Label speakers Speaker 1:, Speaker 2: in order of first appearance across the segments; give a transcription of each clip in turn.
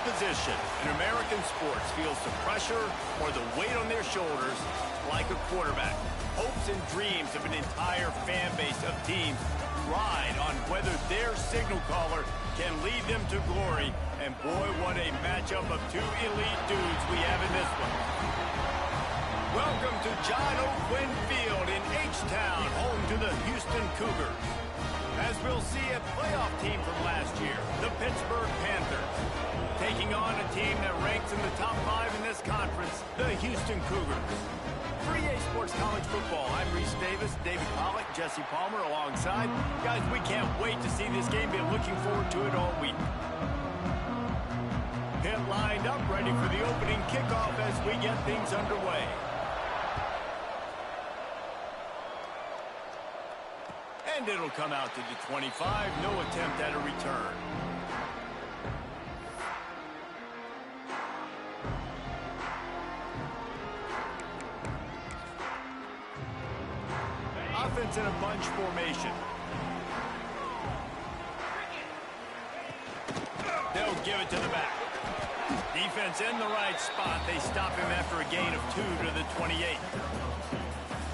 Speaker 1: position in American sports feels the pressure or the weight on their shoulders like a quarterback. Hopes and dreams of an entire fan base of teams ride on whether their signal caller can lead them to glory. And boy, what a matchup of two elite dudes we have in this one. Welcome to John O'Quinn Field in H-Town, home to the Houston Cougars. As we'll see, a playoff team from last year, the Pittsburgh Panthers, taking on a team that ranks in the top 5 in this conference, the Houston Cougars. For EA Sports College Football, I'm Reese Davis, David Pollack, Jesse Palmer alongside. Guys, we can't wait to see this game. Been looking forward to it all week. Pit lined up, ready for the opening kickoff as we get things underway. And it'll come out to the 25. No attempt at a return. Offense in a bunch formation. They'll give it to the back. Defense in the right spot. They stop him after a gain of 2 to the 28.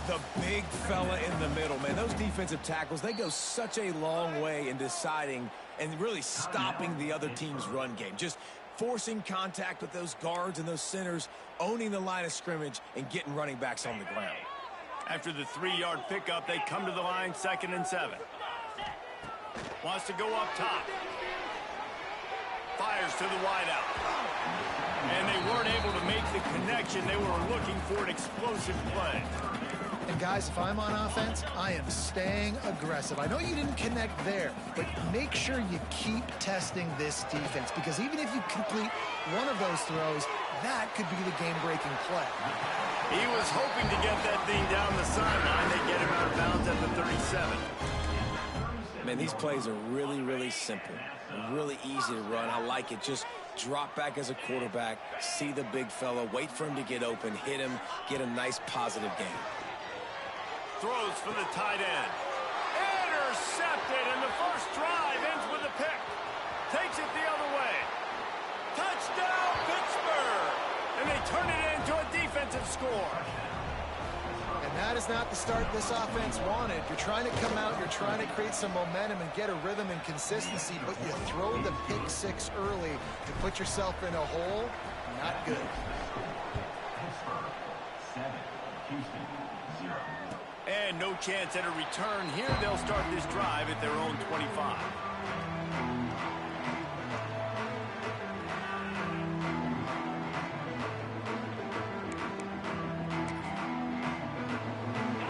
Speaker 2: The big fella in the middle, man. Those defensive tackles, they go such a long way in deciding and really stopping the other team's run game. Just forcing contact with those guards and those centers, owning the line of scrimmage, and getting running backs on the ground.
Speaker 1: After the 3-yard pickup, they come to the line, 2nd and 7. Wants to go up top. Fires to the wideout. And they weren't able to make the connection. They were looking for an explosive play.
Speaker 3: And guys, if I'm on offense, I am staying aggressive. I know you didn't connect there, but make sure you keep testing this defense, because even if you complete one of those throws, that could be the game-breaking play.
Speaker 1: He was hoping to get that thing down the sideline. They get him out of bounds at the 37.
Speaker 2: Man, these plays are really, really simple. Really easy to run. I like it. Just drop back as a quarterback, see the big fella, wait for him to get open, hit him, get a nice positive game.
Speaker 1: Throws for the tight end. Intercepted, and the first drive ends with a pick. Takes it the other way. Touchdown, Pittsburgh! And they turn it into a defensive score.
Speaker 3: And that is not the start this offense wanted. You're trying to come out, you're trying to create some momentum and get a rhythm and consistency, but you throw the pick 6 early to put yourself in a hole. Not good.
Speaker 1: And no chance at a return here. They'll start this drive at their own 25.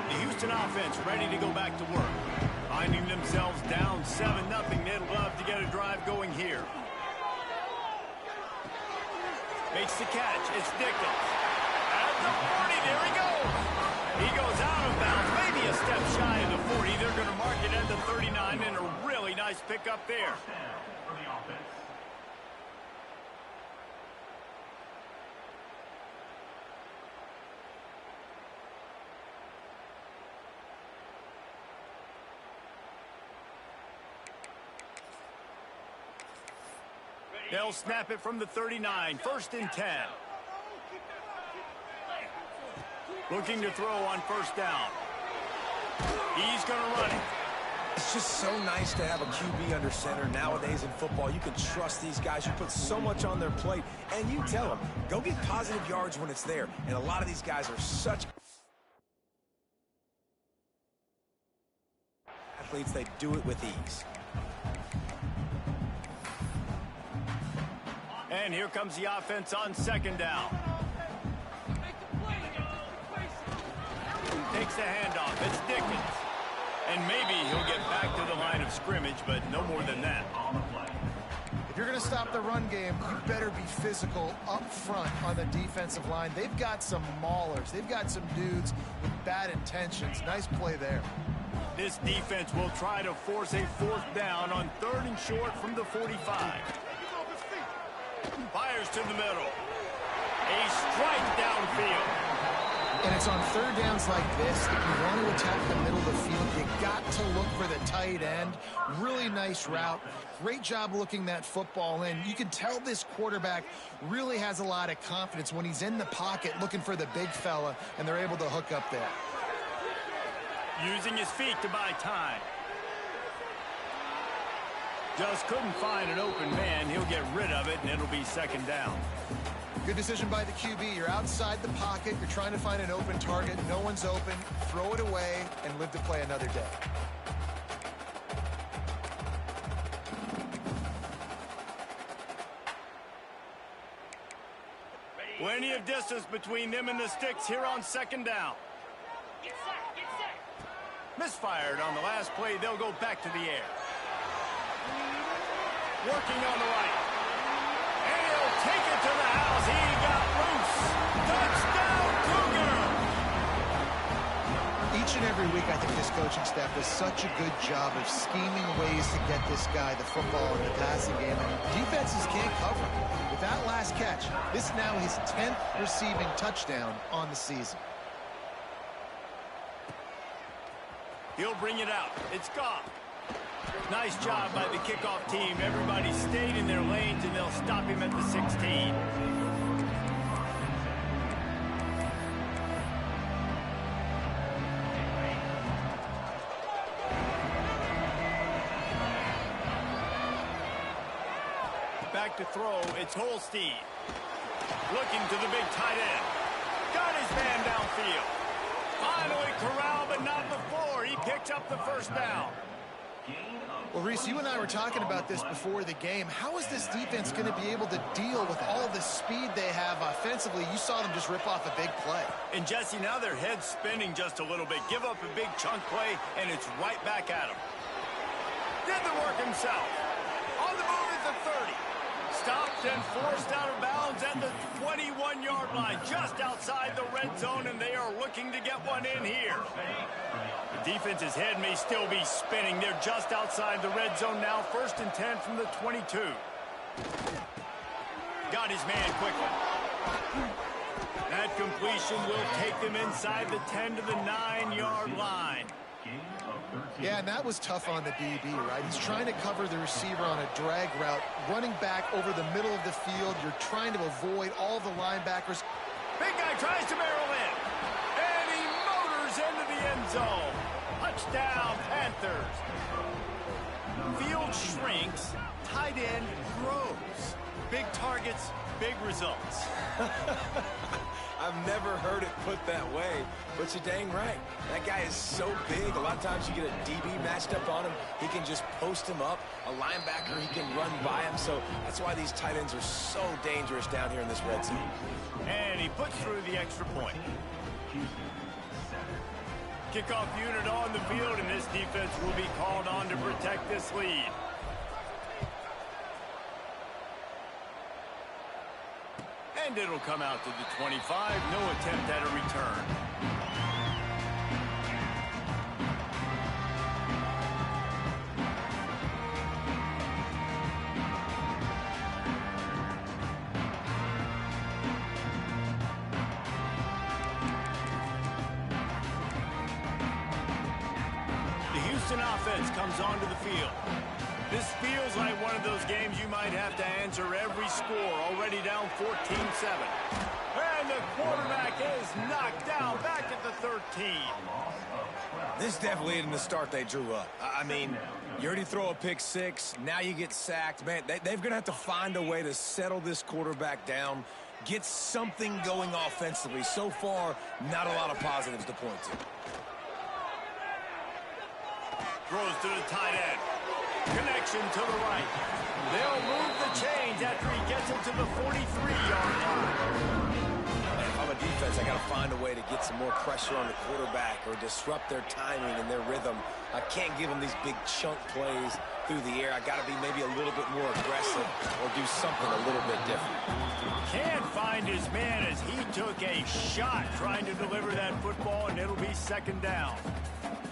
Speaker 1: The Houston offense ready to go back to work. Finding themselves down 7-0. They'd love to get a drive going here. Makes the catch. It's Nichols. At the 40, there he goes. He goes out of bounds, maybe a step shy of the 40. They're going to mark it at the 39, and a really nice pickup there. They'll snap it from the 39, 1st and 10. Looking to throw on 1st down. He's going to run it.
Speaker 2: It's just so nice to have a QB under center nowadays in football. You can trust these guys. You put so much on their plate, and you tell them, go get positive yards when it's there. And a lot of these guys are such athletes, they do it with ease.
Speaker 1: And here comes the offense on 2nd down. Takes the handoff. It's Dickens. And maybe he'll get back to the line of scrimmage, but no more than that.
Speaker 3: If you're going to stop the run game, you better be physical up front on the defensive line. They've got some maulers. They've got some dudes with bad intentions. Nice play there.
Speaker 1: This defense will try to force a 4th down on 3rd and short from the 45. Fires to the middle. A strike downfield.
Speaker 3: And it's on third downs like this, if you want to attack the middle of the field, you got to look for the tight end. Really nice route. Great job looking that football in. You can tell this quarterback really has a lot of confidence when he's in the pocket looking for the big fella, and they're able to hook up there.
Speaker 1: Using his feet to buy time. Just couldn't find an open man. He'll get rid of it, and it'll be second down.
Speaker 3: Good decision by the QB. You're outside the pocket. You're trying to find an open target. No one's open. Throw it away and live to play another day.
Speaker 1: Plenty of distance between them and the sticks here on second down.
Speaker 4: Get set.
Speaker 1: Misfired on the last play. They'll go back to the air. Working on the right. And he'll take it to the house. He got loose. Touchdown, Cougar!
Speaker 3: Each and every week, I think this coaching staff does such a good job of scheming ways to get this guy the football in the passing game, and defenses can't cover him. With that last catch, this is now his 10th receiving touchdown on the season.
Speaker 1: He'll bring it out. It's gone. Nice job by the kickoff team. Everybody stayed in their lanes, and they'll stop him at the 16. Back to throw. It's Holstein. Looking to the big tight end. Got his man downfield. Finally corralled, but not before. He picked up the first down.
Speaker 3: Well, Reese, you and I were talking about this before the game. How is this defense going to be able to deal with all the speed they have offensively? You saw them just rip off a big play.
Speaker 1: And, Jesse, now their head's spinning just a little bit. Give up a big chunk play, and it's right back at him. Did the work himself. On the move at the 30. Stopped and forced out of bounds at the 21-yard line, just outside the red zone, and they are looking to get one in here. The defense's head may still be spinning. They're just outside the red zone now, 1st and 10 from the 22. Got his man quickly. That completion will take them inside the 10 to the 9-yard line.
Speaker 3: Yeah, and that was tough on the DB, right? He's trying to cover the receiver on a drag route, running back over the middle of the field. You're trying to avoid all the linebackers.
Speaker 1: Big guy tries to barrel in, and he motors into the end zone. Touchdown, Panthers. Field shrinks, tight end grows. Big targets, big results.
Speaker 2: I've never heard it put that way, but you're dang right. That guy is so big. A lot of times you get a DB matched up on him. He can just post him up. A linebacker, he can run by him. So that's why these tight ends are so dangerous down here in this red zone.
Speaker 1: And he puts through the extra point. Kickoff unit on the field, and this defense will be called on to protect this lead. And it'll come out to the 25. No attempt at a return. The Houston offense comes onto the field. This feels like one of those games you might have to answer every score. Already down 14-7. And the quarterback is knocked down back at the 13.
Speaker 2: This definitely isn't the start they drew up. I mean, you already throw a pick six. Now you get sacked. Man, they're going to have to find a way to settle this quarterback down, get something going offensively. So far, not a lot of positives to point to.
Speaker 1: Throws to the tight end. Connection to the right. They'll move the chains after he gets it to the 43-yard line.
Speaker 2: If I'm a defense, I got to find a way to get some more pressure on the quarterback or disrupt their timing and their rhythm. I can't give them these big chunk plays through the air. I got to be maybe a little bit more aggressive or do something a little bit different.
Speaker 1: Can't find his man as he took a shot trying to deliver that football, and it'll be second down.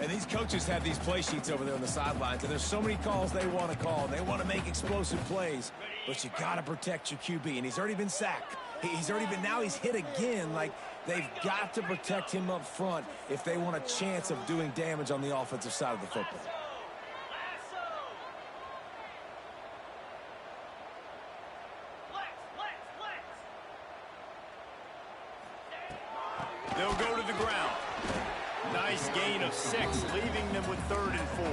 Speaker 2: And these coaches have these play sheets over there on the sidelines, and there's so many calls they want to call. They want to make explosive plays, but you got to protect your QB, and he's already been sacked. Now he's hit again. Like, they've got to protect him up front if they want a chance of doing damage on the offensive side of the football.
Speaker 1: They'll go to the ground. Nice gain of 6, leaving them with 3rd and 4.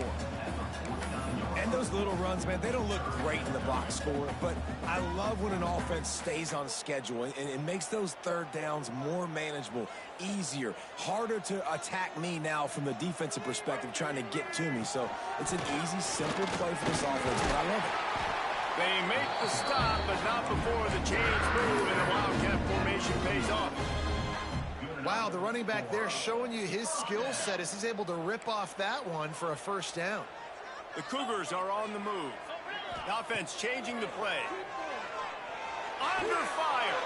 Speaker 2: And those little runs, man, they don't look great in the box score, but I love when an offense stays on schedule and it makes those 3rd downs more manageable, easier, harder to attack me now from the defensive perspective trying to get to me. So it's an easy, simple play for this offense, but I love it.
Speaker 1: They make the stop, but not before the chains move and the Wildcat formation pays off.
Speaker 3: Wow, the running back there showing you his skill set as he's able to rip off that one for a 1st down.
Speaker 1: The Cougars are on the move. The offense changing the play. Under fire.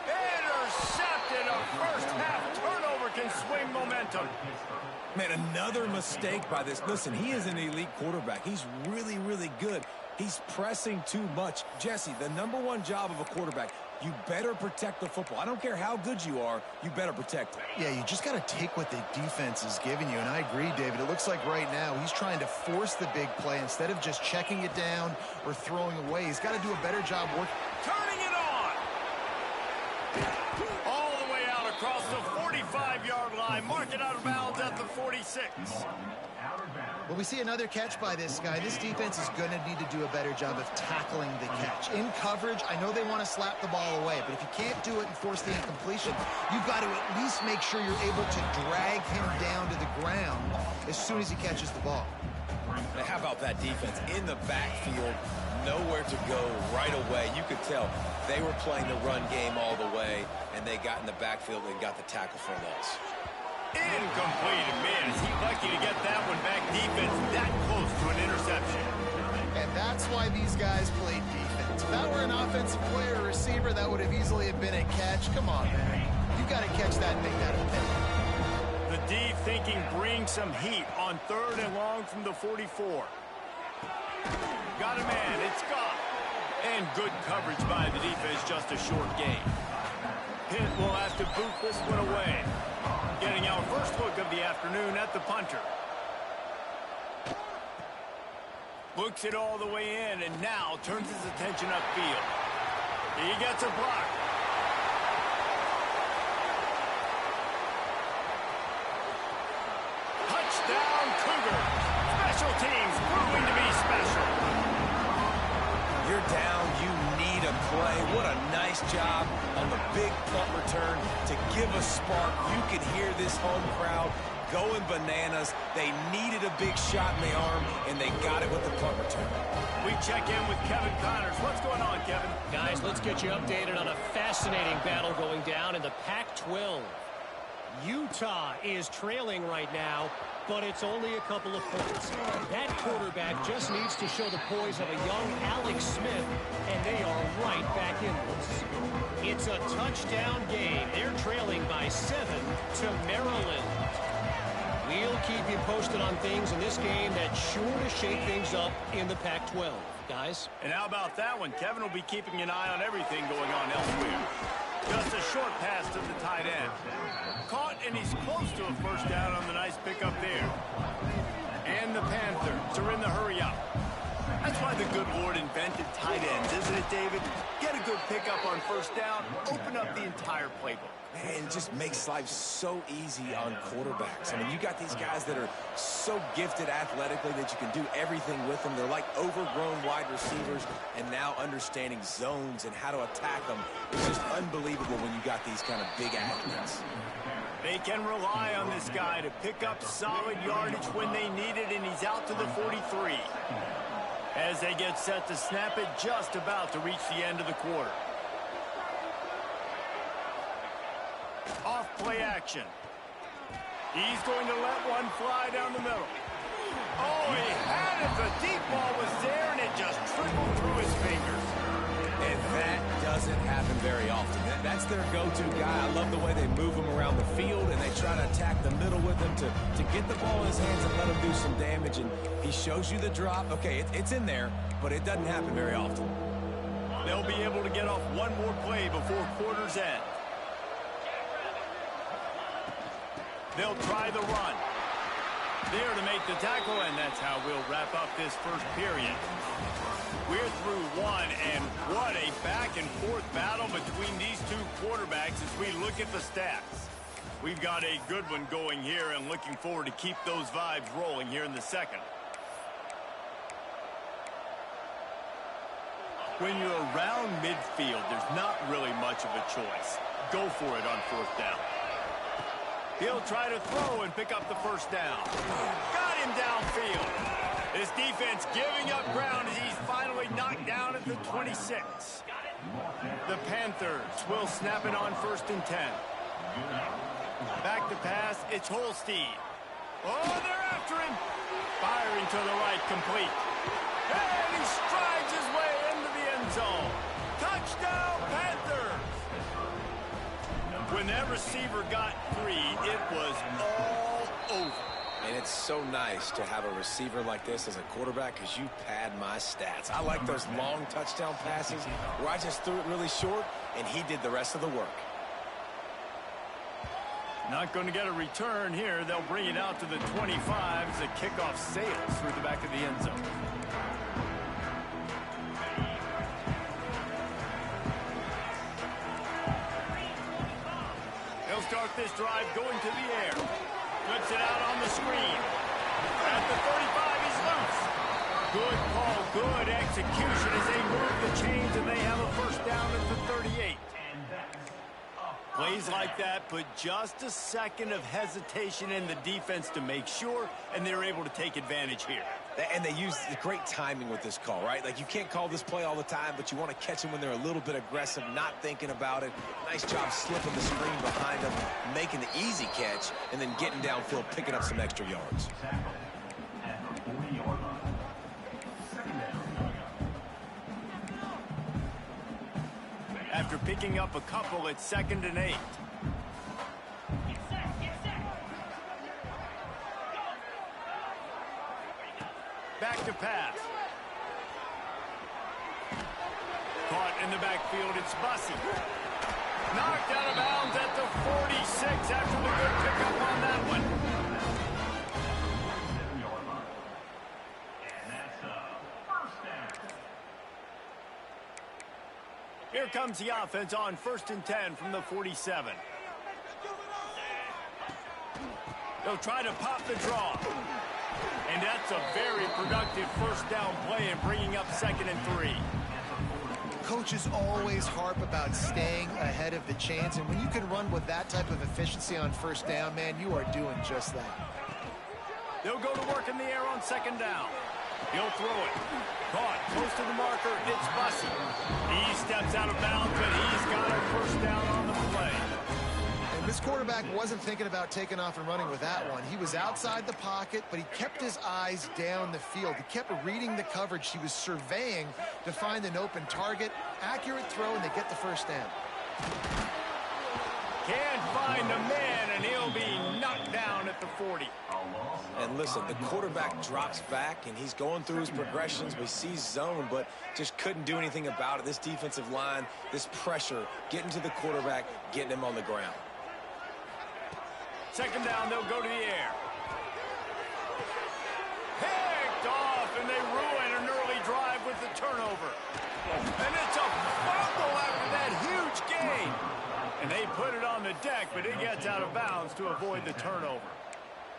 Speaker 1: Intercepted. A first half turnover can swing momentum.
Speaker 2: Man, another mistake by this. Listen, he is an elite quarterback. He's really, really good. He's pressing too much. Jesse, the #1 job of a quarterback, you better protect the football. I don't care how good you are, you better protect it.
Speaker 3: Yeah, you just got to take what the defense is giving you, and I agree, David. It looks like right now he's trying to force the big play instead of just checking it down or throwing away. He's got to do a better job working.
Speaker 1: Turning it on. All the way out across the 45-yard line. Mark it out of bounds at the 46.
Speaker 3: Well, we see another catch by this guy. This defense is going to need to do a better job of tackling the catch. In coverage, I know they want to slap the ball away, but if you can't do it and force the incompletion, you've got to at least make sure you're able to drag him down to the ground as soon as he catches the ball.
Speaker 2: Now, how about that defense in the backfield? Nowhere to go right away. You could tell they were playing the run game all the way, and they got in the backfield and got the tackle for a loss.
Speaker 1: Incomplete. Man, is he lucky to get that one back. Defense that close to an interception.
Speaker 3: And that's why these guys played defense. If that were an offensive player or receiver, that would have easily been a catch. Come on, man. You got to catch that and make that a penalty.
Speaker 1: The D thinking bring some heat on 3rd and long from the 44. Got a man. It's Goff. And good coverage by the defense. Just a short gain. Pitt will have to boot this one away. Getting our first look of the afternoon at the punter. Looks it all the way in and now turns his attention upfield. He gets a block. Touchdown Cougars. Special teams proving to be special.
Speaker 2: You're down, you need a play. What a nice job on the big punt return to give a spark. You can hear this home crowd going bananas. They needed a big shot in the arm, and they got it with the punt return.
Speaker 1: We check in with Kevin Connors. What's going on, Kevin?
Speaker 5: Guys, let's get you updated on a fascinating battle going down in the Pac-12. Utah is trailing right now, but it's only a couple of points. That quarterback just needs to show the poise of a young Alex Smith, and they are right back in this. It's a touchdown game. They're trailing by 7 to Maryland. We'll keep you posted on things in this game that's sure to shake things up in the Pac-12. Guys?
Speaker 1: And how about that one? Kevin will be keeping an eye on everything going on elsewhere. Just a short pass to the tight end. Caught, and he's close to a first down on the nice pickup there. And the Panthers are in the hurry up. That's why the good Lord invented tight ends, isn't it, David? Get a good pickup on first down, open up the entire playbook.
Speaker 2: Man, it just makes life so easy on quarterbacks. I mean, you got these guys that are so gifted athletically that you can do everything with them. They're like overgrown wide receivers, and now understanding zones and how to attack them. It's just unbelievable when you got these kind of big athletes.
Speaker 1: They can rely on this guy to pick up solid yardage when they need it, and he's out to the 43. As they get set to snap it, just about to reach the end of the quarter. Off play action. He's going to let one fly down the middle. Oh, he had it. The deep ball was there, and it just trickled through his fingers.
Speaker 2: And that doesn't happen very often. That's the their go-to guy. I love the way they move him around the field, and they try to attack the middle with him to get the ball in his hands and let him do some damage. And he shows you the drop. Okay, it's in there, but it doesn't happen very often.
Speaker 1: They'll be able to get off one more play before quarter's end. They'll try the run. There to make the tackle, and that's how we'll wrap up this first period. We're through one, and what a back-and-forth battle between these two quarterbacks as we look at the stats. We've got a good one going here, and looking forward to keep those vibes rolling here in the second. When you're around midfield, there's not really much of a choice. Go for it on fourth down. He'll try to throw and pick up the first down. Got him downfield. This defense giving up ground as he's finally knocked down at the 26. The Panthers will snap it on 1st and 10. Back to pass, it's Holstein. Oh, they're after him. Firing to the right, complete. And he strides his way into the end zone. Touchdown, Panthers! When that receiver got 3, it was all over.
Speaker 2: And it's so nice to have a receiver like this as a quarterback because you pad my stats. I like those long touchdown passes where I just threw it really short and he did the rest of the work.
Speaker 1: Not going to get a return here. They'll bring it out to the 25 as the kickoff sails through the back of the end zone. They'll start this drive going to the air. Flips it out on the screen. At the 35, he's loose. Good call, good execution as they move the chains and they have a first down at the 38. Plays like that put just a second of hesitation in the defense to make sure, and they're able to take advantage here.
Speaker 2: And they use the great timing with this call, right? Like, you can't call this play all the time, but you want to catch them when they're a little bit aggressive, not thinking about it. Nice job slipping the screen behind them, making the easy catch, and then getting downfield, picking up some extra yards.
Speaker 1: After picking up a couple, it's 2nd and 8. Back to pass. Caught in the backfield, it's Bussey. Knocked out of bounds at the 46 after the good pickup on that one. Here comes the offense on 1st and 10 from the 47. They'll try to pop the draw. And that's a very productive first down play and bringing up 2nd and 3.
Speaker 3: Coaches always harp about staying ahead of the chains, and when you can run with that type of efficiency on first down, man, you are doing just that.
Speaker 1: They'll go to work in the air on 2nd down. He'll throw it. Caught close to the marker. It's Bussey. He steps out of bounds, but he's got a first down on the play.
Speaker 3: And this quarterback wasn't thinking about taking off and running with that one. He was outside the pocket, but he kept his eyes down the field. He kept reading the coverage. He was surveying to find an open target. Accurate throw, and they get the first down.
Speaker 1: Can't find a man, and he'll be knocked down at the 40.
Speaker 2: And listen, the quarterback drops back, and he's going through his progressions. We see zone, but just couldn't do anything about it. This defensive line, this pressure, getting to the quarterback, getting him on the ground.
Speaker 1: 2nd down, they'll go to the air. Picked off, and they ruin an early drive with the turnover. And it's a fumble after that huge gain. And they put it on the deck, but it gets out of bounds to avoid the turnover.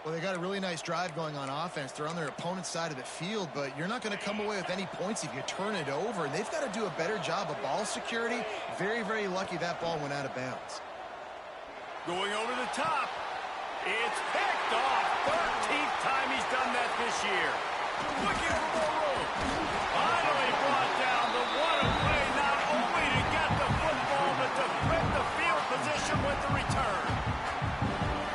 Speaker 3: Well, they got a really nice drive going on offense. They're on their opponent's side of the field, but you're not going to come away with any points if you turn it over. And they've got to do a better job of ball security. Very, very lucky that ball went out of bounds.
Speaker 1: Going over the top. It's picked off. 13th time he's done that this year. Looking for more room. Finally brought down the one play, not only to get the football, but to flip the field position with the return.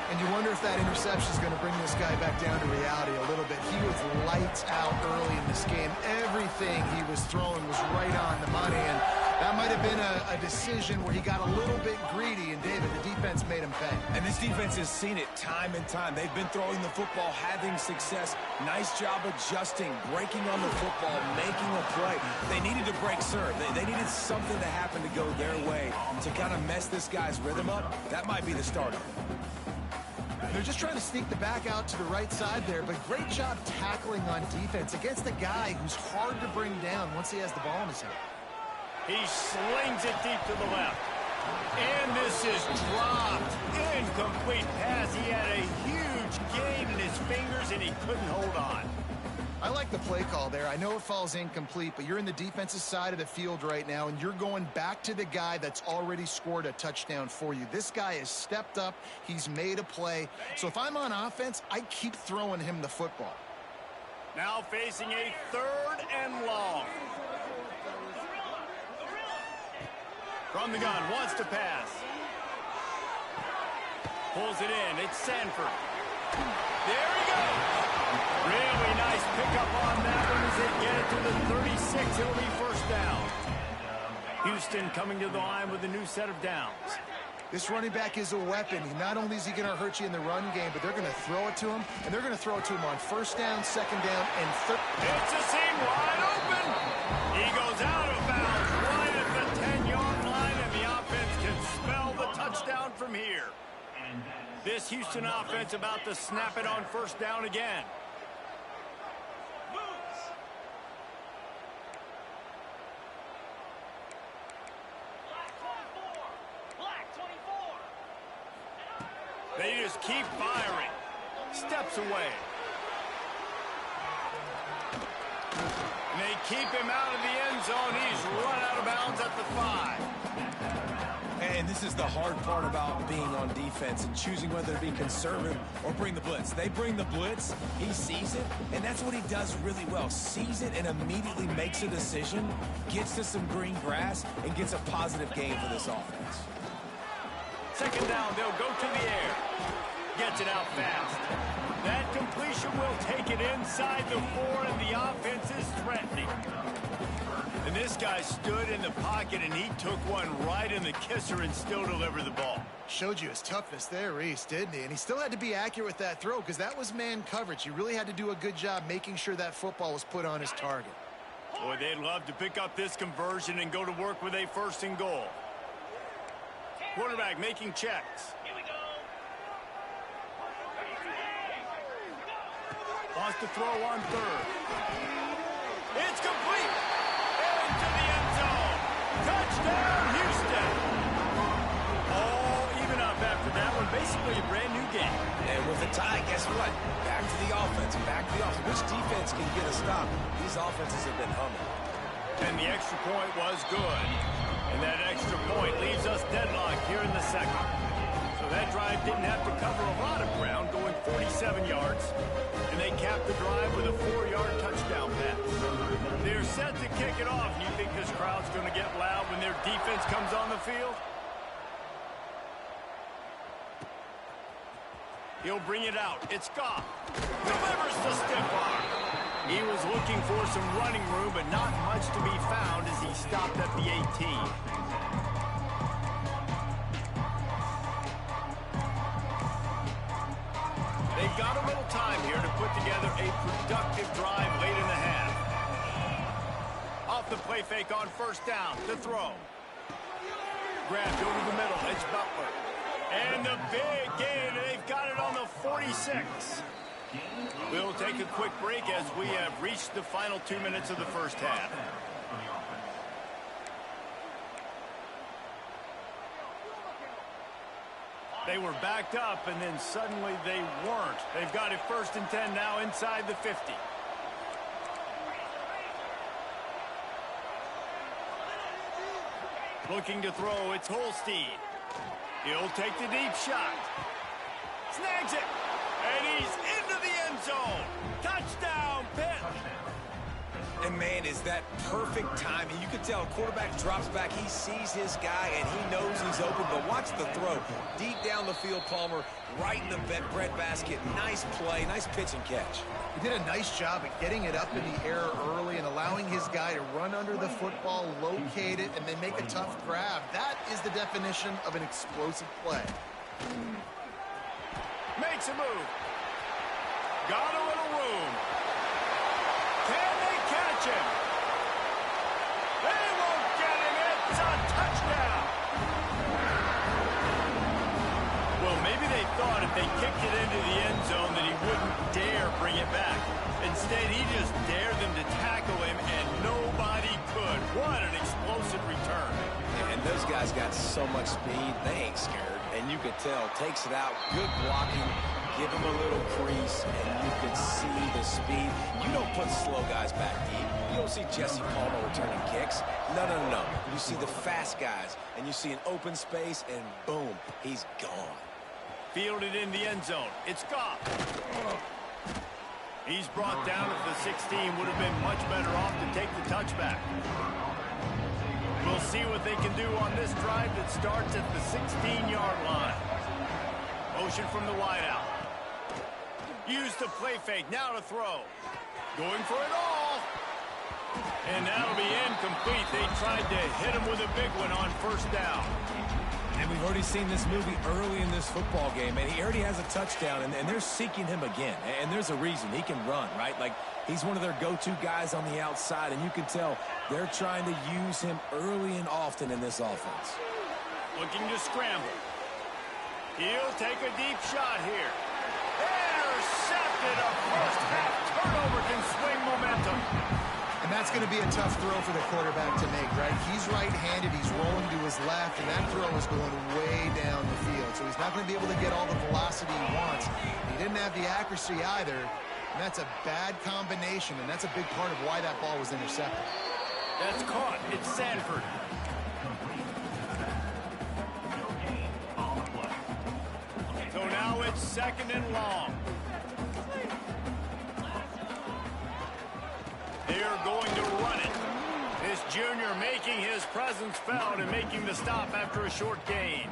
Speaker 3: And you wonder if that interception is going to bring this guy back down to reality a little bit. He was lights out early in this game. Everything he was throwing was right on the money, and That might have been a decision where he got a little bit greedy, and David, the defense made him pay.
Speaker 2: And this defense has seen it time and time. They've been throwing the football, having success. Nice job adjusting, breaking on the football, making a play. They needed to break serve. They needed something to happen to go their way to kind of mess this guy's rhythm up. That might be the start of it.
Speaker 3: They're just trying to sneak the back out to the right side there, but great job tackling on defense against a guy who's hard to bring down once he has the ball in his hand.
Speaker 1: He slings it deep to the left. And this is dropped. Incomplete pass. He had a huge gain in his fingers, and he couldn't hold on.
Speaker 3: I like the play call there. I know it falls incomplete, but you're in the defensive side of the field right now, and you're going back to the guy that's already scored a touchdown for you. This guy has stepped up. He's made a play. So if I'm on offense, I keep throwing him the football.
Speaker 1: Now facing a 3rd and long. From the gun, wants to pass. Pulls it in. It's Sanford. There he goes. Really nice pickup on that one as they get it to the 36. It'll be first down. Houston coming to the line with a new set of downs.
Speaker 3: This running back is a weapon. Not only is he going to hurt you in the run game, but they're going to throw it to him, and they're going to throw it to him on 1st down, 2nd down, and 3rd.
Speaker 1: It's a seam wide open. He goes out of bounds right at the 10-yard line, and the offense can smell the touchdown from here. This Houston offense about to snap it on 1st down again. They just keep firing. Steps away. And they keep him out of the end zone. He's run out of bounds at the 5.
Speaker 2: And this is the hard part about being on defense and choosing whether to be conservative or bring the blitz. They bring the blitz, he sees it, and that's what he does really well. Sees it and immediately makes a decision, gets to some green grass, and gets a positive gain for this offense.
Speaker 1: 2nd down, they'll go to the air. Gets it out fast. That completion will take it inside the 4, and the offense is threatening. And this guy stood in the pocket, and he took one right in the kisser and still delivered the ball.
Speaker 3: Showed you his toughness there, Reese, didn't he? And he still had to be accurate with that throw because that was man coverage. He really had to do a good job making sure that football was put on his target.
Speaker 1: Boy, they'd love to pick up this conversion and go to work with a 1st and goal. Quarterback making checks.
Speaker 4: Here we go.
Speaker 1: Wants to throw on 3rd. It's complete. Into the end zone. Touchdown, Houston. All even up after that one. Basically a brand new game.
Speaker 2: And with a tie, guess what? Back to the offense. Back to the offense. Which defense can get a stop? These offenses have been humming.
Speaker 1: And the extra point was good. And that extra point leaves us deadlocked here in the 2nd. So that drive didn't have to cover a lot of ground, going 47 yards. And they capped the drive with a 4-yard touchdown pass. They're set to kick it off. You think this crowd's going to get loud when their defense comes on the field? He'll bring it out. It's Goff. Delivers the stiff arm. He was looking for some running room, but not much to be found as he stopped at the 18. They've got a little time here to put together a productive drive late in the half. Off the play fake on 1st down to throw. Grabbed over the middle. It's Butler. And the big gain. They've got it on the 46. We'll take a quick break as we have reached the final 2 minutes of the 1st half. They were backed up, and then suddenly they weren't. They've got it 1st and 10 now inside the 50. Looking to throw, it's Holstein. He'll take the deep shot. Snags it. And he's into the end zone. Touchdown, Pitt.
Speaker 2: And, man, is that perfect timing. You can tell a quarterback drops back. He sees his guy, and he knows he's open. But watch the throw. Deep down the field, Palmer, right in the breadbasket. Nice play, nice pitch and catch.
Speaker 3: He did a nice job at getting it up in the air early and allowing his guy to run under the football, locate it, and then make a tough grab. That is the definition of an explosive play.
Speaker 1: Makes a move. Got a little room. Can they catch him? They won't get him. It's a touchdown. Well, maybe they thought if they kicked it into the end zone that he wouldn't dare bring it back. Instead, he just dared them to tackle him, and nobody could. What an explosive return.
Speaker 2: And those guys got so much speed, they ain't scared. And you could tell, takes it out, good blocking, give him a little crease, and you can see the speed. You don't put slow guys back deep. You don't see Jesse Palmer returning kicks. No. You see the fast guys, and you see an open space, and boom, he's gone.
Speaker 1: Fielded in the end zone. It's Goff. He's brought down at the 16. Would have been much better off to take the touchback. We'll see what they can do on this drive that starts at the 16-yard line. Motion from the wideout. Use the play fake. Now to throw. Going for it all. And that'll be incomplete. They tried to hit him with a big one on first down.
Speaker 2: And we've already seen this movie early in this football game, and he already has a touchdown, and they're seeking him again. And there's a reason. He can run, right? Like, he's one of their go-to guys on the outside, and you can tell they're trying to use him early and often in this offense.
Speaker 1: Looking to scramble. He'll take a deep shot here. Intercepted. A first-half turnover can swing momentum.
Speaker 3: And that's going to be a tough throw for the quarterback to make, right? He's right-handed, he's rolling to his left, and that throw is going way down the field. So he's not going to be able to get all the velocity he wants. He didn't have the accuracy either, and that's a bad combination, and that's a big part of why that ball was intercepted.
Speaker 1: That's caught. It's Sanford. So now it's second and long. They're going to run it. This junior making his presence felt and making the stop after a short gain.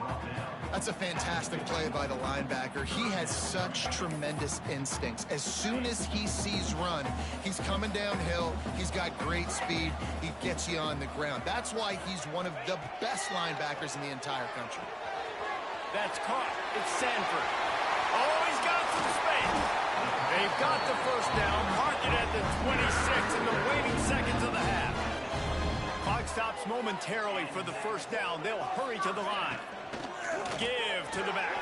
Speaker 3: That's a fantastic play by the linebacker. He has such tremendous instincts. As soon as he sees run, he's coming downhill. He's got great speed. He gets you on the ground. That's why he's one of the best linebackers in the entire country.
Speaker 1: That's caught. It's Sanford. Oh, he's got some space. They've got the first down, mark it at the 26 in the waning seconds of the half. Clock stops momentarily for the first down. They'll hurry to the line. Give to the back.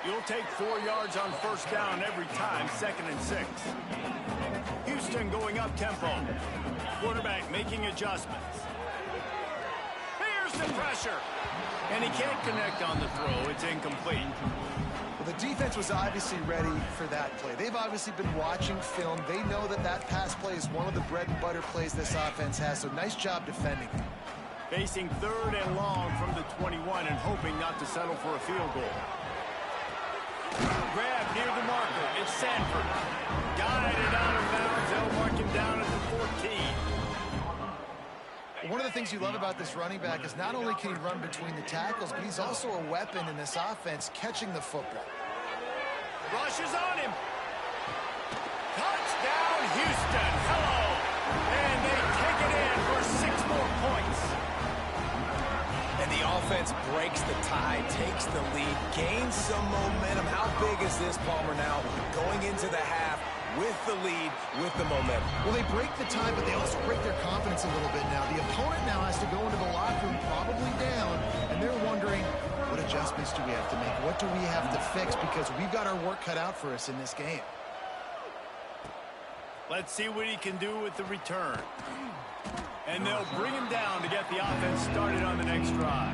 Speaker 1: You'll take 4 yards on first down every time, 2nd and 6. Houston going up tempo. Quarterback making adjustments. Here's the pressure. And he can't connect on the throw. It's incomplete.
Speaker 3: Well, the defense was obviously ready for that play. They've obviously been watching film. They know that that pass play is one of the bread and butter plays this offense has, so nice job defending it.
Speaker 1: Facing 3rd and long from the 21 and hoping not to settle for a field goal. Grab near the marker. It's Sanford. Guided out of bounds. They'll mark him down at the 14.
Speaker 3: One of the things you love about this running back is not only can he run between the tackles, but he's also a weapon in this offense catching the football.
Speaker 1: Rushes on him. Touchdown, Houston. Hello. And they take it in for 6 more points.
Speaker 2: And the offense breaks the tie, takes the lead, gains some momentum. How big is this, Palmer, now going into the half with the lead, with the momentum?
Speaker 3: Well, they break the tie, but they also break their confidence a little bit now. The opponent now has to go into the locker room probably down, and they're wondering, what adjustments do we have to make? What do we have to fix? Because we've got our work cut out for us in this game.
Speaker 1: Let's see what he can do with the return. And they'll bring him down to get the offense started on the next drive.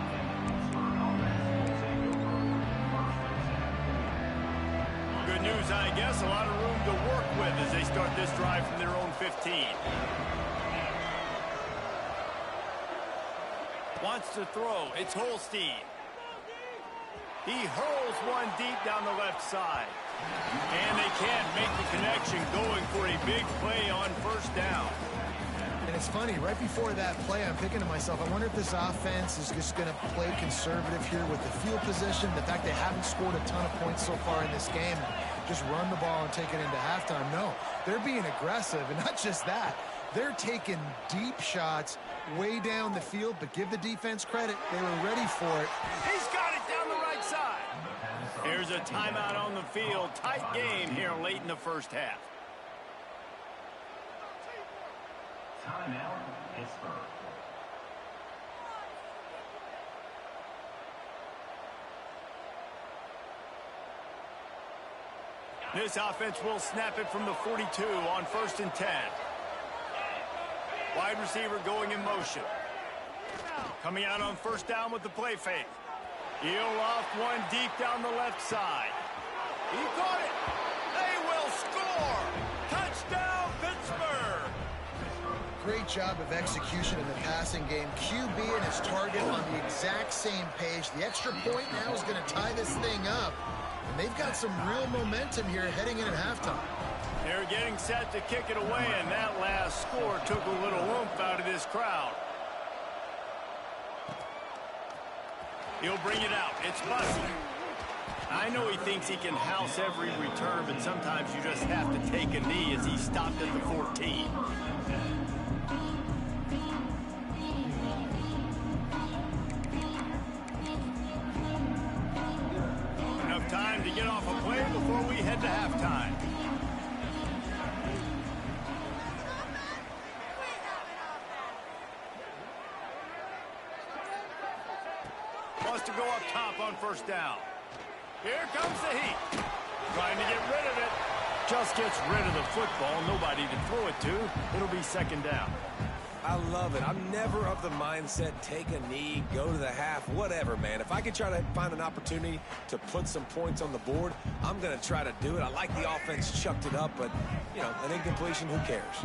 Speaker 1: Good news, I guess. A lot of room to work with as they start this drive from their own 15. Wants to throw. It's Holstein. He hurls one deep down the left side. And they can't make the connection, going for a big play on first down.
Speaker 3: And it's funny, right before that play, I'm thinking to myself, I wonder if this offense is just going to play conservative here with the field position, the fact they haven't scored a ton of points so far in this game, just run the ball and take it into halftime. No, they're being aggressive, and not just that. They're taking deep shots way down the field, but give the defense credit. They were ready for it.
Speaker 1: He's got it down the right side. Here's a timeout on the field. Tight game here late in the first half.
Speaker 6: Timeout, Pittsburgh.
Speaker 1: This offense will snap it from the 42 on 1st and 10. Wide receiver going in motion. Coming out on first down with the play fake. He'll off one deep down the left side. He caught it. They will score. Touchdown, Pittsburgh.
Speaker 3: Great job of execution in the passing game. QB and his target on the exact same page. The extra point now is going to tie this thing up. And they've got some real momentum here heading in at halftime.
Speaker 1: They're getting set to kick it away, and that last score took a little oomph out of this crowd. He'll bring it out. It's Bussy. I know he thinks he can house every return, but sometimes you just have to take a knee as he stopped at the 14. Enough time to get off a play before we head to halftime. Wants to go up top on first down. Here comes the heat. Trying to get rid of it. Just gets rid of the football. Nobody to throw it to. It'll be second down.
Speaker 2: I love it. I'm never of the mindset, take a knee, go to the half, whatever, man. If I can try to find an opportunity to put some points on the board, I'm going to try to do it. I like the offense chucked it up, but, you know, an incompletion, who cares?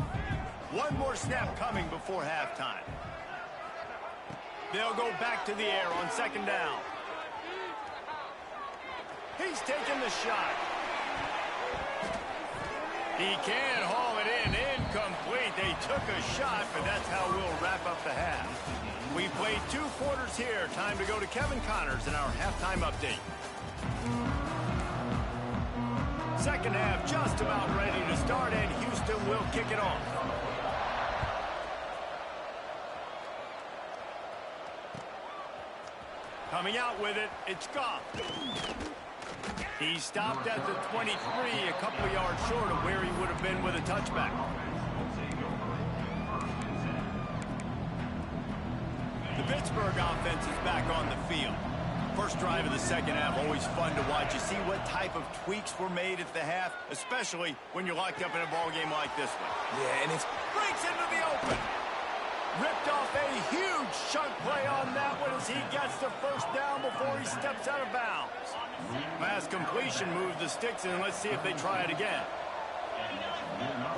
Speaker 1: One more snap coming before halftime. They'll go back to the air on second down. He's taking the shot. He can't haul it in. Incomplete. They took a shot, but that's how we'll wrap up the half. We played 2 quarters here. Time to go to Kevin Connors in our halftime update. Second half just about ready to start, and Houston will kick it off. Coming out with it, it's Goff. He stopped at the 23, a couple of yards short of where he would have been with a touchback. The Pittsburgh offense is back on the field. First drive of the second half, always fun to watch. You see what type of tweaks were made at the half, especially when you're locked up in a ball game like this one.
Speaker 2: Yeah, and it's
Speaker 1: Breaks into the open. Ripped off a huge chunk play on that one as he gets the first down before he steps out of bounds. Pass completion moves the sticks, and let's see if they try it again.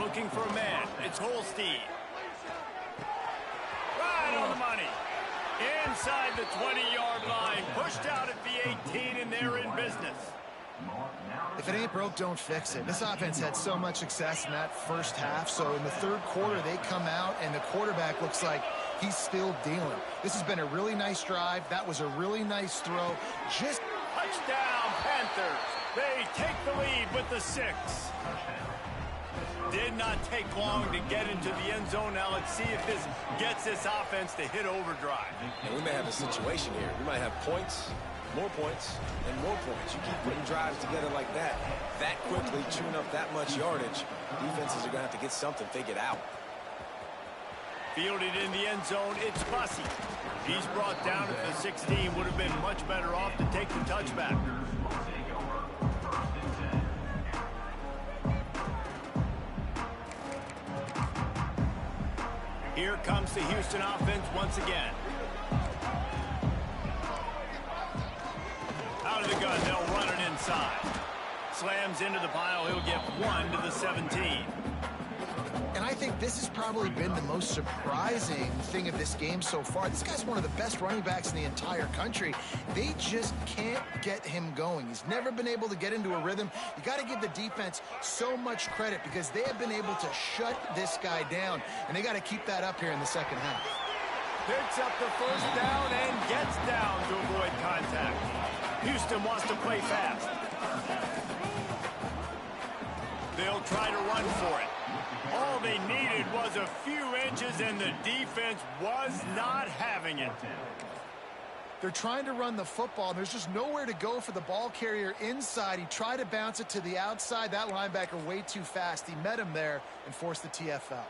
Speaker 1: Looking for a man. It's Holstein. Right on the money. Inside the 20-yard line. Pushed out at the 18, and they're in business.
Speaker 3: If it ain't broke, don't fix it. This offense had so much success in that first half, so in the third quarter, they come out, and the quarterback looks like he's still dealing. This has been a really nice drive. That was a really nice throw. Just
Speaker 1: Touchdown, Panthers. They take the lead with the 6. Did not take long to get into the end zone. Now let's see if this gets this offense to hit overdrive.
Speaker 2: And we may have a situation here. We might have points, more points, and more points. You keep putting drives together like that quickly, chewing up that much yardage, defenses are going to have to get something figured out.
Speaker 1: Fielded in the end zone, it's Bussy. He's brought down at the 16. Would have been much better off to take the touchback. Here comes the Houston offense once again. Out of the gun, they'll run it inside. Slams into the pile, he'll get 1 to the 17.
Speaker 3: And I think this has probably been the most surprising thing of this game so far. This guy's one of the best running backs in the entire country. They just can't get him going. He's never been able to get into a rhythm. You got to give the defense so much credit because they have been able to shut this guy down, and they got to keep that up here in the second half.
Speaker 1: Picks up the first down and gets down to avoid contact. Houston wants to play fast. They'll try to run for it. All they needed was a few inches, and the defense was not having it.
Speaker 3: They're trying to run the football, and there's just nowhere to go for the ball carrier inside. He tried to bounce it to the outside. That linebacker way too fast. He met him there and forced the TFL.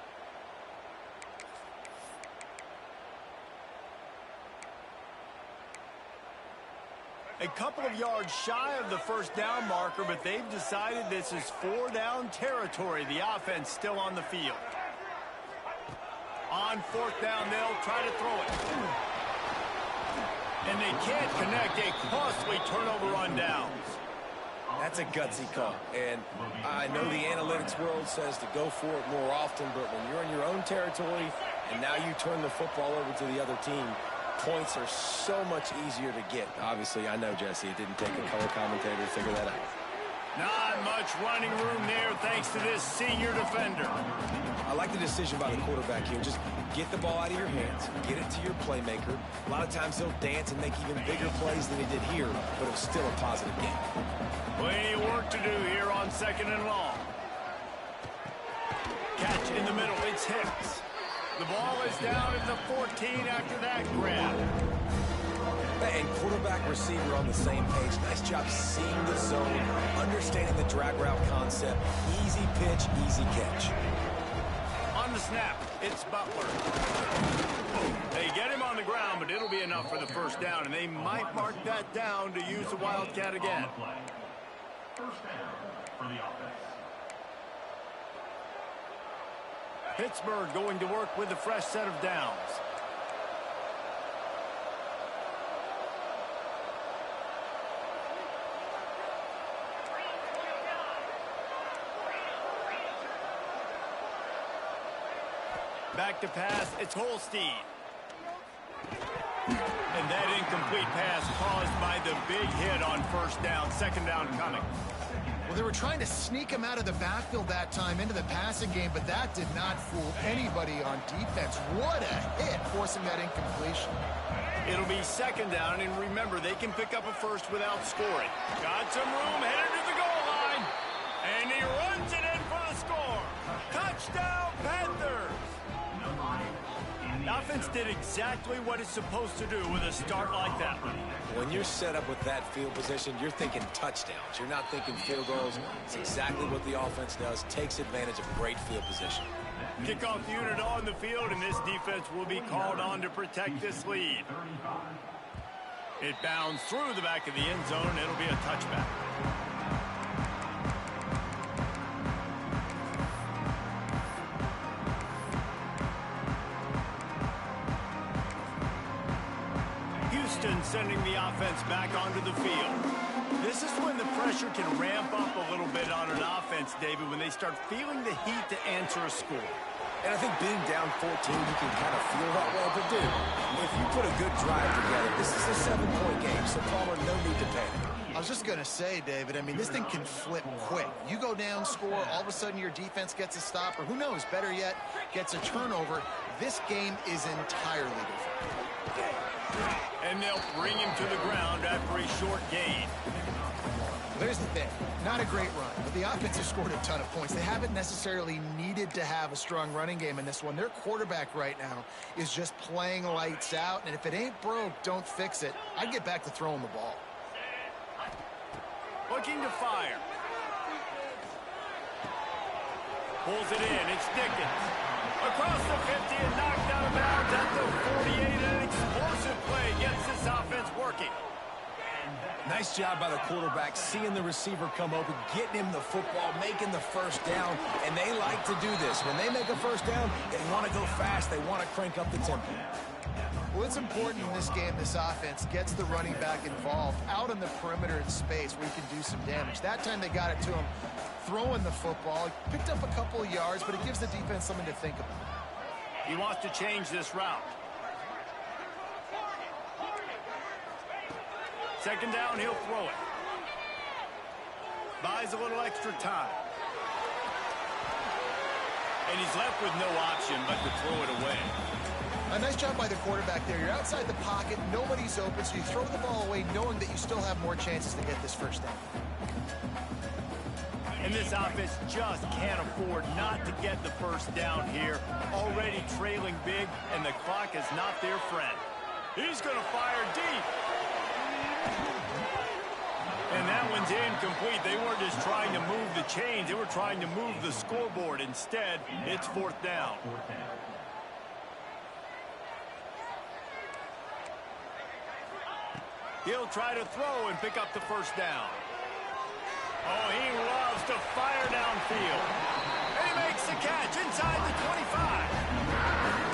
Speaker 1: A couple of yards shy of the first down marker, but they've decided this is 4-down territory. The offense still on the field. On fourth down, they'll try to throw it. And they can't connect. A costly turnover on downs.
Speaker 2: That's a gutsy call. And I know the analytics world says to go for it more often, but when you're in your own territory and now you turn the football over to the other team, points are so much easier to get. Obviously, I know, Jesse, it didn't take a color commentator to figure that out.
Speaker 1: Not much running room there thanks to this senior defender.
Speaker 2: I like the decision by the quarterback here. Just get the ball out of your hands, get it to your playmaker. A lot of times he'll dance and make even bigger plays than he did here, but it was still a positive game.
Speaker 1: Plenty of work to do here on second and long. Catch in the middle. It's Hicks. The ball is down at the 14 after that grab.
Speaker 2: And quarterback, receiver on the same page. Nice job seeing the zone, understanding the drag route concept. Easy pitch, easy catch.
Speaker 1: On the snap, it's Butler. They get him on the ground, but it'll be enough for the first down, and they might mark that down to use the Wildcat again.
Speaker 6: First down for the offense.
Speaker 1: Pittsburgh going to work with a fresh set of downs. Back to pass, it's Holstein. And that incomplete pass caused by the big hit on first down. Second down coming.
Speaker 3: Well, they were trying to sneak him out of the backfield that time into the passing game, but that did not fool anybody on defense. What a hit, forcing that incompletion.
Speaker 1: It'll be second down, and remember, they can pick up a first without scoring. Got some room, headed to the goal line, and he runs it in for the score. Touchdown, Panthers! The offense did exactly what it's supposed to do with a start like that one.
Speaker 2: When you're set up with that field position, you're thinking touchdowns. You're not thinking field goals. It's exactly what the offense does. Takes advantage of great field position.
Speaker 1: Kickoff unit on the field, and this defense will be called on to protect this lead. It bounds through the back of the end zone. It'll be a touchback. Sending the offense back onto the field. This is when the pressure can ramp up a little bit on an offense, David, when they start feeling the heat to answer a score.
Speaker 2: And I think being down 14, you can kind of feel that way. But, dude, if you put a good drive together, this is a 7-point game, so Palmer, no need to panic.
Speaker 3: I was just going to say, David, I mean, this thing can flip quick. You go down, score, all of a sudden your defense gets a stop, or who knows, better yet, gets a turnover. This game is entirely different.
Speaker 1: And they'll bring him to the ground after a short gain.
Speaker 3: There's the thing. Not a great run, but the offense has scored a ton of points. They haven't necessarily needed to have a strong running game in this one. Their quarterback right now is just playing lights out, and if it ain't broke, don't fix it. I'd get back to throwing the ball.
Speaker 1: Looking to fire. Pulls it in. It's Dickens. Across the 50 and knocked out of bounds at the 48. An explosive play gets this offense working.
Speaker 2: Nice job by the quarterback, seeing the receiver come open, getting him the football, making the first down, and they like to do this. When they make a first down, they want to go fast. They want to crank up the tempo.
Speaker 3: Well, it's important in this game this offense gets the running back involved out on the perimeter in space where he can do some damage. That time they got it to him throwing the football. Picked up a couple of yards, but it gives the defense something to think about.
Speaker 1: He wants to change this route. Second down, he'll throw it. Buys a little extra time. And he's left with no option but to throw it away.
Speaker 3: A nice job by the quarterback there. You're outside the pocket, nobody's open, so you throw the ball away knowing that you still have more chances to get this first down.
Speaker 1: And this offense just can't afford not to get the first down here. Already trailing big, and the clock is not their friend. He's going to fire deep. And that one's incomplete. They weren't just trying to move the chains. They were trying to move the scoreboard. Instead, it's fourth down. He'll try to throw and pick up the first down. Oh, he loves to fire downfield. And he makes the catch inside the 25.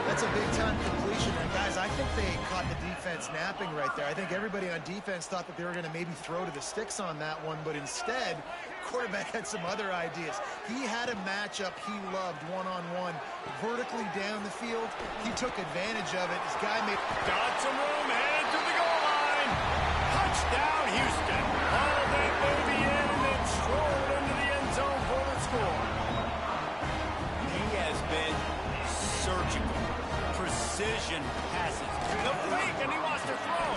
Speaker 3: That's a big-time completion. And, guys, I think they caught the defense napping right there. I think everybody on defense thought that they were going to maybe throw to the sticks on that one, but instead, quarterback had some other ideas. He had a matchup he loved one-on-one, vertically down the field. He took advantage of it. His guy made...
Speaker 1: Got some room, headed to the goal line. Touchdown, Houston. All that baby in and then strolled into the end zone for the score. He has been surgical. Precision passes. The fake, and he wants to throw.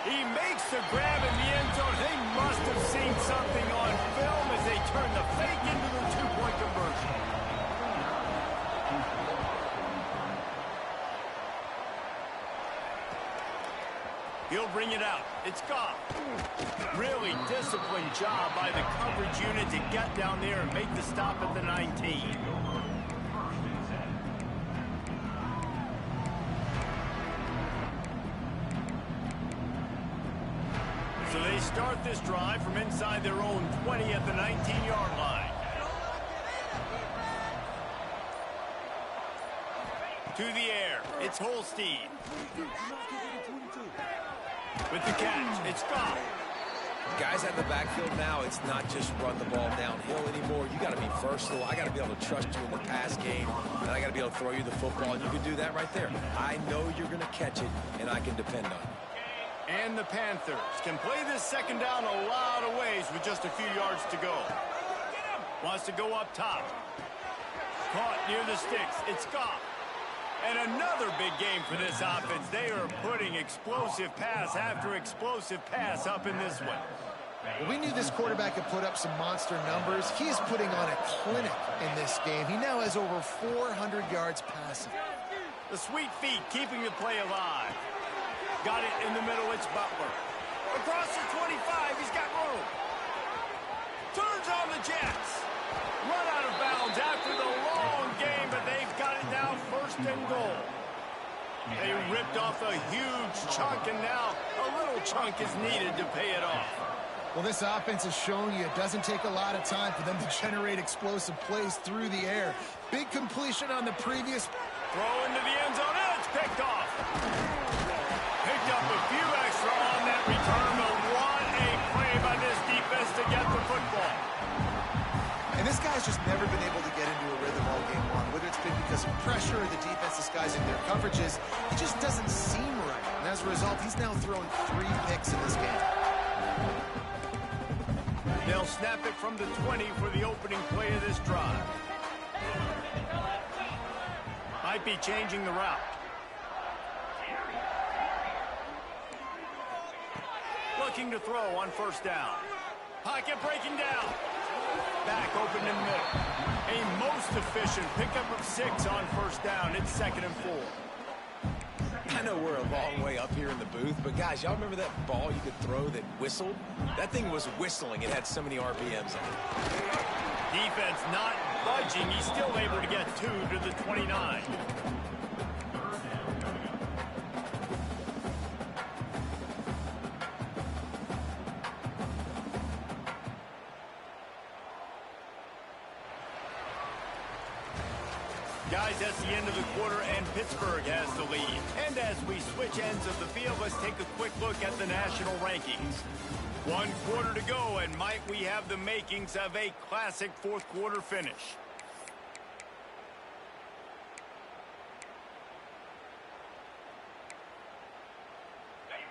Speaker 1: He makes the grab in the end zone. They must have seen something on film as they turn the fake into the two-point conversion. He'll bring it out. It's Goff. Really disciplined job by the coverage unit to get down there and make the stop at the 19. So they start this drive from inside their own 20 at the 19-yard line. To the air, it's Holstein. With the catch, it's Goff.
Speaker 2: Guys at the backfield now, it's not just run the ball downhill anymore. You got to be versatile. I got to be able to trust you in the pass game, and I got to be able to throw you the football, and you can do that right there. I know you're going to catch it, and I can depend on it.
Speaker 1: And the Panthers can play this second down a lot of ways with just a few yards to go. Wants to go up top. Caught near the sticks. It's Goff. And another big game for this offense. They are putting explosive pass after explosive pass up in this one.
Speaker 3: Well, we knew this quarterback could put up some monster numbers. He is putting on a clinic in this game. He now has over 400 yards passing.
Speaker 1: The sweet feet keeping the play alive. Got it in the middle. It's Butler. Across the 25. He's got room. Turns on the Jets. Run out of bounds after the long game, but they've got it now first and goal. They ripped off a huge chunk, and now a little chunk is needed to pay it off.
Speaker 3: Well, this offense has shown you it doesn't take a lot of time for them to generate explosive plays through the air. Big completion on the previous.
Speaker 1: Throw into the end zone, and it's picked off. Picked up a few extra on that return, but what a play by this defense to get the football.
Speaker 3: And this guy's just never been able to get into a rhythm all game long. Whether it's been because of pressure or the defense disguising their coverages, he just doesn't seem right. And as a result, he's now thrown 3 picks in this game.
Speaker 1: They'll snap it from the 20 for the opening play of this drive. Might be changing the route. Looking to throw on first down. Pocket breaking down. Back open in the middle. A most efficient pickup of 6 on first down. It's 2nd and 4.
Speaker 2: I know we're a long way up here in the booth, but guys, y'all remember that ball you could throw that whistled? That thing was whistling. It had so many RPMs on it.
Speaker 1: Defense not budging. He's still able to get 2 to the 29. Guys, that's the end of the quarter, and Pittsburgh has the lead. And as we switch ends of the field, let's take a quick look at the national rankings. 1 quarter to go, and might we have the makings of a classic fourth quarter finish.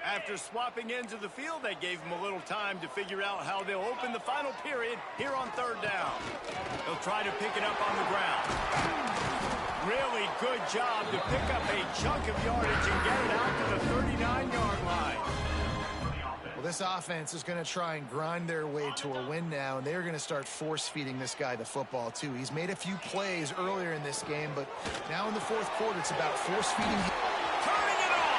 Speaker 1: After swapping ends of the field, they gave them a little time to figure out how they'll open the final period here on 3rd down. They'll try to pick it up on the ground. Really good job to pick up a chunk of yardage and get it out to the 39-yard line.
Speaker 3: Well, this offense is going to try and grind their way to a win now, and they're going to start force-feeding this guy the football, too. He's made a few plays earlier in this game, but now in the 4th quarter, it's about force-feeding.
Speaker 1: Turning it on!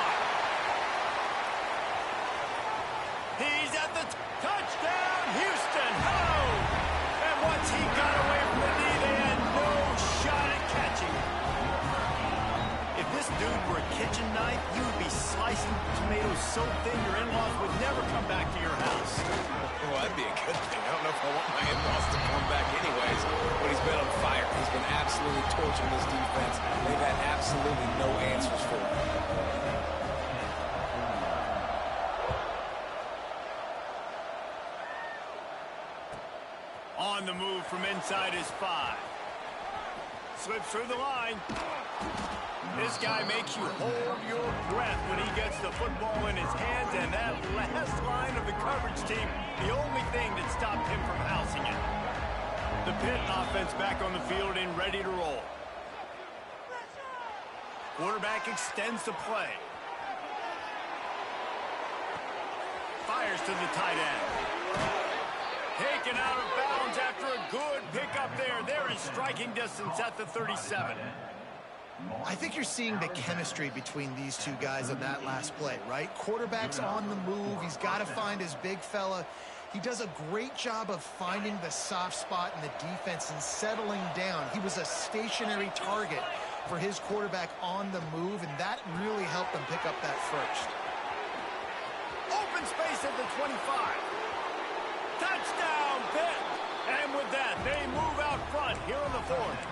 Speaker 1: He's at the touchdown, Houston! Ho! And once he got away from the knee, they had no shot at catching him. If this dude were a kitchen knife, you would be slicing tomatoes so thin your in-laws would never come back to your house.
Speaker 2: Well, that'd be a good thing. I don't know if I want my in-laws to come back anyways, but he's been on fire. He's been absolutely torching this defense. They've had absolutely no answers for him.
Speaker 1: On the move from inside his 5. Slips through the line. This guy makes you hold your breath when he gets the football in his hands, and that last line of the coverage team, the only thing that stopped him from housing it. The Pitt offense back on the field and ready to roll. Quarterback extends the play. Fires to the tight end. Taken out of bounds after a good pickup there. They're in striking distance at the 37.
Speaker 3: I think you're seeing the chemistry between these two guys on that last play, right? Quarterback's on the move. He's got to find his big fella. He does a great job of finding the soft spot in the defense and settling down. He was a stationary target for his quarterback on the move, and that really helped them pick up that first.
Speaker 1: Open space at the 25. Touchdown, Pitt! And with that, they move out front here in the 4th.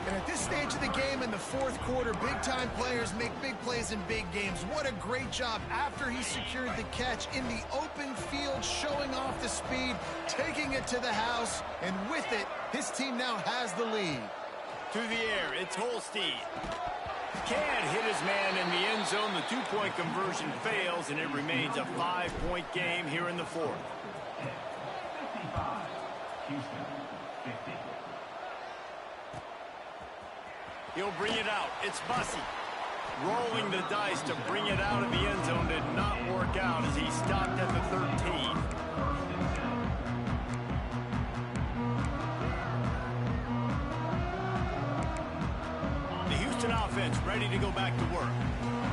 Speaker 3: And at this stage of the game in the 4th quarter, big-time players make big plays in big games. What a great job after he secured the catch in the open field, showing off the speed, taking it to the house, and with it, his team now has the lead.
Speaker 1: To the air, it's Holstein. Can't hit his man in the end zone. The 2-point conversion fails, and it remains a 5-point game here in the 4th.
Speaker 6: 55, Houston, 50.
Speaker 1: He'll bring it out. It's Bussey. Rolling the dice to bring it out of the end zone did not work out as he stopped at the 13. The Houston offense ready to go back to work.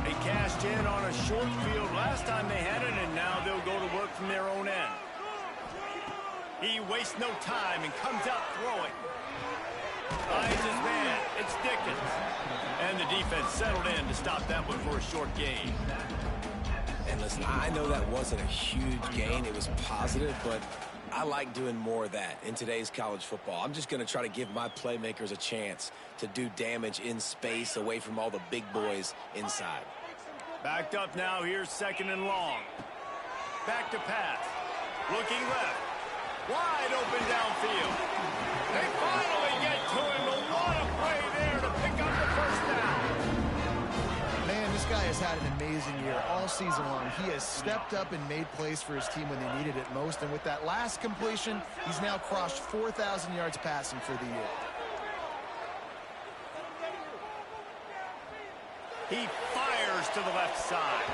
Speaker 1: They cashed in on a short field last time they had it, and now they'll go to work from their own end. He wastes no time and comes out throwing. Finds his man. It's Dickens. And the defense settled in to stop that one for a short gain.
Speaker 2: And listen, I know that wasn't a huge gain. It was positive, but I like doing more of that in today's college football. I'm just going to try to give my playmakers a chance to do damage in space away from all the big boys inside.
Speaker 1: Backed up now. Here's 2nd and long. Back to pass. Looking left. Wide open downfield. They finally get to him, but what a play there to pick up the 1st down.
Speaker 3: Man, this guy has had an amazing year all season long. He has stepped up and made plays for his team when they needed it most, and with that last completion, he's now crossed 4,000 yards passing for the year.
Speaker 1: He fires to the left side,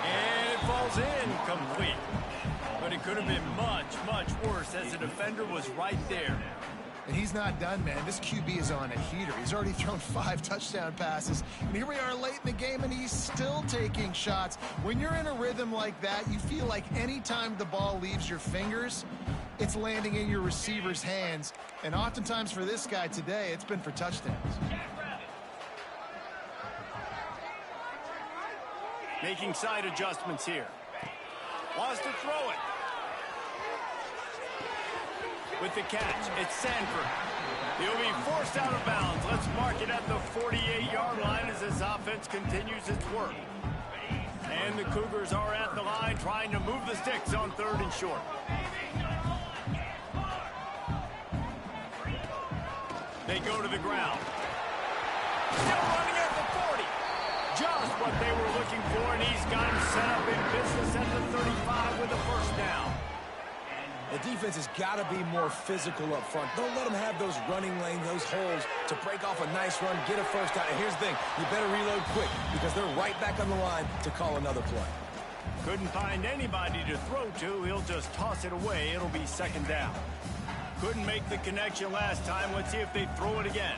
Speaker 1: and it falls incomplete. But it could have been much, much worse as the defender was right there.
Speaker 3: And he's not done, man. This QB is on a heater. He's already thrown 5 touchdown passes. And here we are late in the game, and he's still taking shots. When you're in a rhythm like that, you feel like any time the ball leaves your fingers, it's landing in your receiver's hands. And oftentimes for this guy today, it's been for touchdowns.
Speaker 1: Making side adjustments here. Wants to throw it. With the catch, it's Sanford. He'll be forced out of bounds. Let's mark it at the 48-yard line as this offense continues its work. And the Cougars are at the line trying to move the sticks on 3rd and short. They go to the ground. Still running at the 40. Just what they were looking for, and he's got him set up in business at the 35 with a first down.
Speaker 2: The defense has got to be more physical up front. Don't let them have those running lanes, those holes to break off a nice run, get a first down. And here's the thing, you better reload quick because they're right back on the line to call another play.
Speaker 1: Couldn't find anybody to throw to. He'll just toss it away. It'll be 2nd down. Couldn't make the connection last time. Let's see if they throw it again.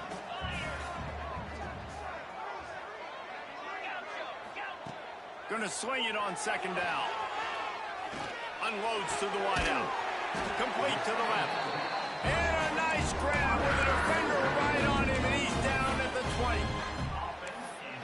Speaker 1: Gonna swing it on 2nd down. Unloads to the wideout. Complete to the left. And a nice grab with a defender right on him, and he's down at the 20.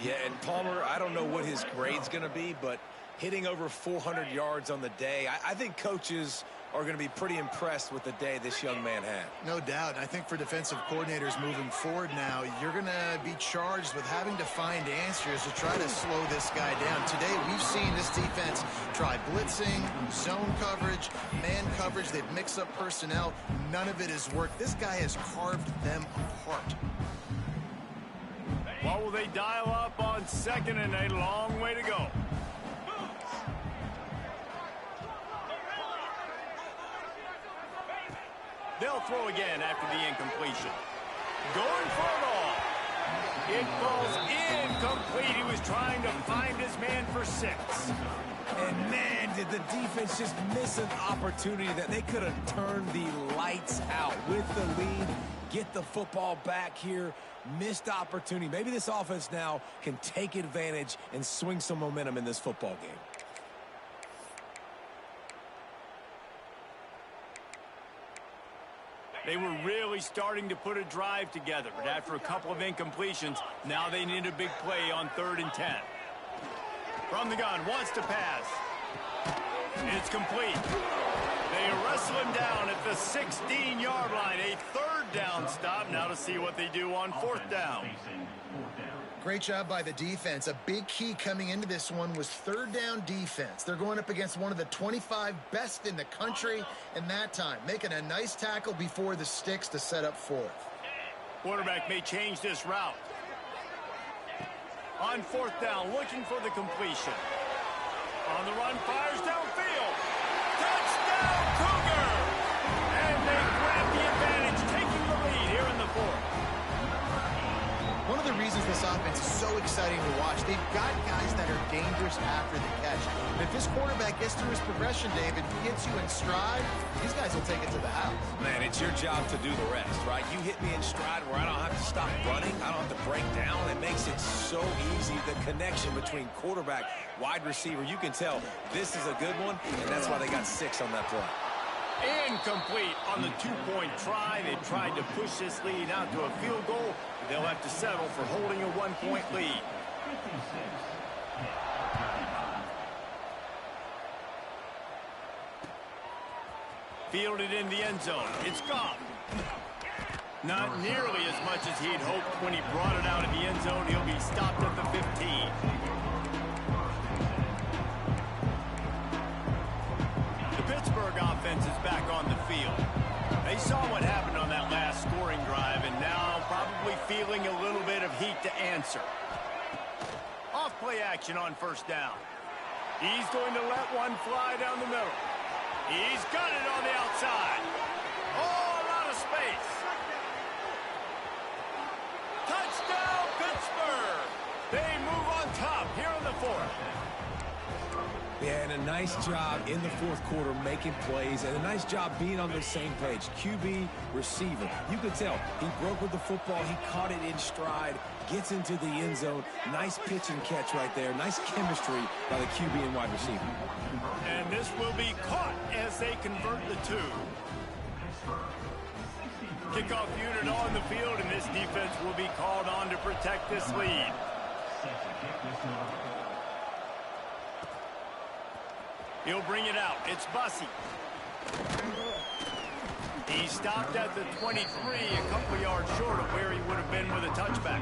Speaker 2: Yeah, and Palmer, I don't know what his grade's going to be, but hitting over 400 yards on the day, I think coaches are going to be pretty impressed with the day this young man had.
Speaker 3: No doubt. I think for defensive coordinators moving forward now, you're going to be charged with having to find answers to try to slow this guy down. Today, we've seen this defense try blitzing, zone coverage, man coverage. They've mixed up personnel. None of it has worked. This guy has carved them apart.
Speaker 1: What will they dial up on 2nd and a long way to go? They'll throw again after the incompletion. Going for it all. It falls incomplete. He was trying to find his man for 6.
Speaker 2: And man, did the defense just miss an opportunity that they could have turned the lights out with the lead. Get the football back here. Missed opportunity. Maybe this offense now can take advantage and swing some momentum in this football game.
Speaker 1: They were really starting to put a drive together, but after a couple of incompletions, now they need a big play on 3rd and 10. From the gun, wants to pass. It's complete. They wrestle him down at the 16-yard line. A 3rd down stop. Now to see what they do on 4th down.
Speaker 3: Great job by the defense. A big key coming into this one was 3rd down defense. They're going up against one of the 25 best in the country in that time, making a nice tackle before the sticks to set up 4th.
Speaker 1: Quarterback may change this route. On 4th down, looking for the completion. On the run, fires downfield. Touchdown, Cougar! And they grab the advantage, taking the lead here in the 4th.
Speaker 3: One of the reasons this offense is so exciting to watch, they've got guys that are dangerous after the catch. And if this quarterback gets through his progression, David, gets you in stride, these guys will take it to the house.
Speaker 2: Man, it's your job to do the rest, right? You hit me in stride where I don't have to stop running. I don't have to break down. It makes it so easy, the connection between quarterback, wide receiver. You can tell this is a good one, and that's why they got 6 on that play.
Speaker 1: Incomplete on the 2-point try. They tried to push this lead out to a field goal. They'll have to settle for holding a 1-point lead. Fielded in the end zone. It's gone. Not nearly as much as he'd hoped when he brought it out of the end zone. He'll be stopped at the 15. The Pittsburgh offense is back on the field. They saw what happened on that last scoring drive and now probably feeling a little bit of heat to answer. Off play action on 1st down. He's going to let one fly down the middle. He's got it on the outside. All out of space. Touchdown, Pittsburgh! They move on top here in the 4th.
Speaker 2: Yeah, and a nice job in the 4th quarter making plays, and a nice job being on the same page. QB, receiver. You could tell he broke with the football. He caught it in stride, gets into the end zone. Nice pitch and catch right there. Nice chemistry by the QB and wide receiver.
Speaker 1: And this will be caught as they convert the 2. Kickoff unit on the field, and this defense will be called on to protect this lead. He'll bring it out. It's Bussey. He stopped at the 23, a couple yards short of where he would have been with a touchback.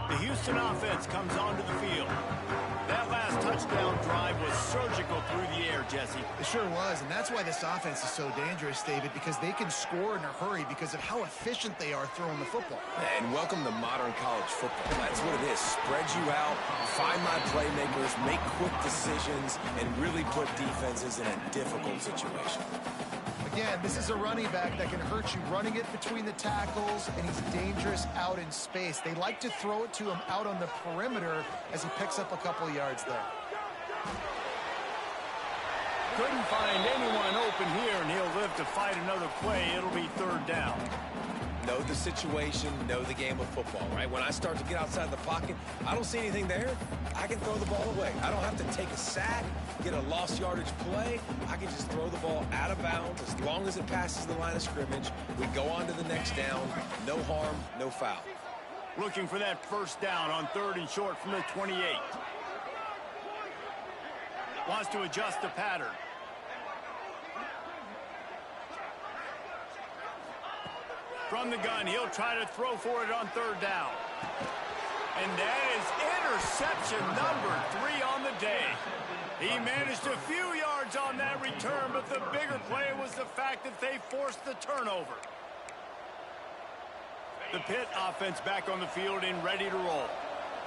Speaker 1: The Houston offense comes onto the field. That last touchdown drive was surgical through the air, Jesse.
Speaker 3: It sure was, and that's why this offense is so dangerous, David, because they can score in a hurry because of how efficient they are throwing the football.
Speaker 2: And welcome to modern college football. That's what it is. Spread you out, find my playmakers, make quick decisions, and really put defenses in a difficult situation.
Speaker 3: Again, this is a running back that can hurt you running it between the tackles, and he's dangerous out in space. They like to throw it to him out on the perimeter as he picks up a couple of yards there.
Speaker 1: Couldn't find anyone open here, and he'll live to fight another play. It'll be third down.
Speaker 2: Know the situation, know the game of football, right? When I start to get outside the pocket, I don't see anything there, I can throw the ball away. I don't have to take a sack, get a lost yardage play. I can just throw the ball out of bounds as long as it passes the line of scrimmage. We go on to the next down. No harm, no foul.
Speaker 1: Looking for that first down on 3rd and short from the 28. Wants to adjust the pattern. From the gun, he'll try to throw for it on 3rd down. And that is interception number 3 on the day. He managed a few yards on that return, but the bigger play was the fact that they forced the turnover. The Pitt offense back on the field and ready to roll.